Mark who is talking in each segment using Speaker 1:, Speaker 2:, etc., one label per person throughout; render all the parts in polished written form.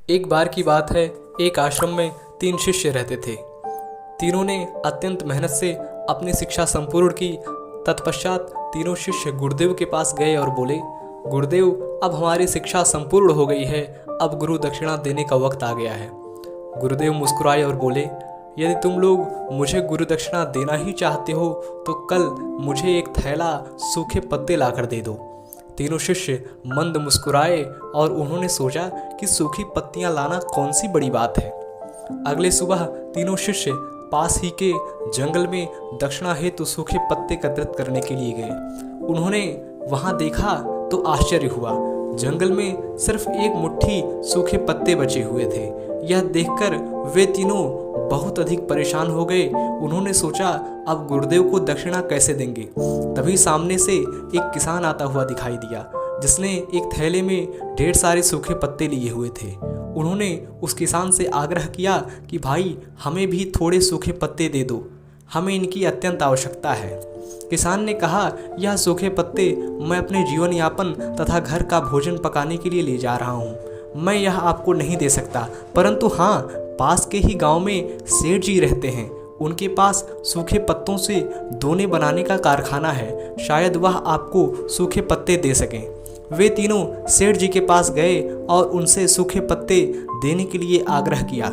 Speaker 1: एक बार की बात है, एक आश्रम में 3 शिष्य रहते थे। तीनों ने अत्यंत मेहनत से अपनी शिक्षा संपूर्ण की। तत्पश्चात तीनों शिष्य गुरुदेव के पास गए और बोले, गुरुदेव, अब हमारी शिक्षा संपूर्ण हो गई है, अब गुरु दक्षिणा देने का वक्त आ गया है। गुरुदेव मुस्कुराए और बोले, यदि तुम लोग मुझे गुरु दक्षिणा देना ही चाहते हो तो कल मुझे एक थैला सूखे पत्ते लाकर दे दो। तीनों शिष्य मंद मुस्कुराए और उन्होंने सोचा कि सूखी पत्तियां लाना कौन सी बड़ी बात है। अगले सुबह तीनों शिष्य पास ही के जंगल में दक्षिणा हेतु सूखे पत्ते एकत्रित करने के लिए गए। उन्होंने वहां देखा तो आश्चर्य हुआ। जंगल में सिर्फ एक मुट्ठी सूखे पत्ते बचे हुए थे। यह देखकर वे तीनों बहुत अधिक परेशान हो गए। उन्होंने सोचा, अब गुरुदेव को दक्षिणा कैसे देंगे। तभी सामने से एक किसान आता हुआ दिखाई दिया, जिसने एक थैले में ढेर सारे सूखे पत्ते लिए हुए थे। उन्होंने उस किसान से आग्रह किया कि भाई, हमें भी थोड़े सूखे पत्ते दे दो, हमें इनकी अत्यंत आवश्यकता है। किसान ने कहा, यह सूखे पत्ते मैं अपने जीवन यापन तथा घर का भोजन पकाने के लिए ले जा रहा हूँ, मैं यह आपको नहीं दे सकता। परंतु हाँ, पास के ही गांव में सेठ जी रहते हैं, उनके पास सूखे पत्तों से दोने बनाने का कारखाना है, शायद वह आपको सूखे पत्ते दे सकें। वे तीनों सेठ जी के पास गए और उनसे सूखे पत्ते देने के लिए आग्रह किया।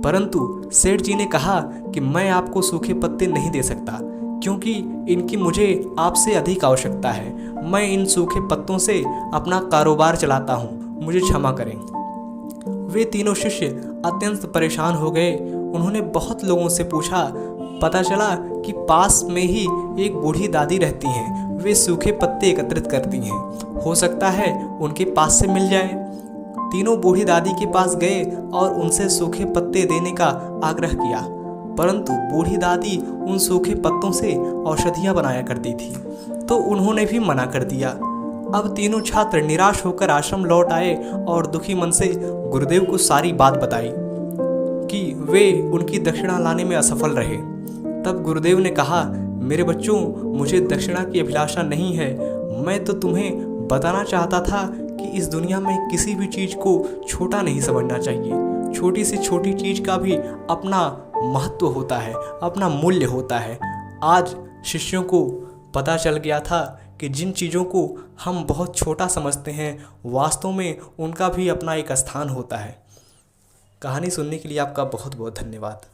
Speaker 1: परंतु सेठ जी ने कहा कि मैं आपको सूखे पत्ते नहीं दे सकता, क्योंकि इनकी मुझे आपसे अधिक आवश्यकता है। मैं इन सूखे पत्तों से अपना कारोबार चलाता हूँ, मुझे क्षमा करें। वे तीनों शिष्य अत्यंत परेशान हो गए। उन्होंने बहुत लोगों से पूछा। पता चला कि पास में ही एक बूढ़ी दादी रहती हैं। वे सूखे पत्ते एकत्रित करती हैं, हो सकता है उनके पास से मिल जाए। तीनों बूढ़ी दादी के पास गए और उनसे सूखे पत्ते देने का आग्रह किया, परंतु बूढ़ी दादी उन सूखे पत्तों से औषधियाँ बनाया करती थी, तो उन्होंने भी मना कर दिया। अब तीनों छात्र निराश होकर आश्रम लौट आए और दुखी मन से गुरुदेव को सारी बात बताई कि वे उनकी दक्षिणा लाने में असफल रहे। तब गुरुदेव ने कहा, मेरे बच्चों, मुझे दक्षिणा की अभिलाषा नहीं है। मैं तो तुम्हें बताना चाहता था कि इस दुनिया में किसी भी चीज़ को छोटा नहीं समझना चाहिए। छोटी से छोटी चीज़ का भी अपना महत्व होता है, अपना मूल्य होता है। आज शिष्यों को पता चल गया था कि जिन चीज़ों को हम बहुत छोटा समझते हैं, वास्तव में उनका भी अपना एक स्थान होता है। कहानी सुनने के लिए आपका बहुत बहुत धन्यवाद।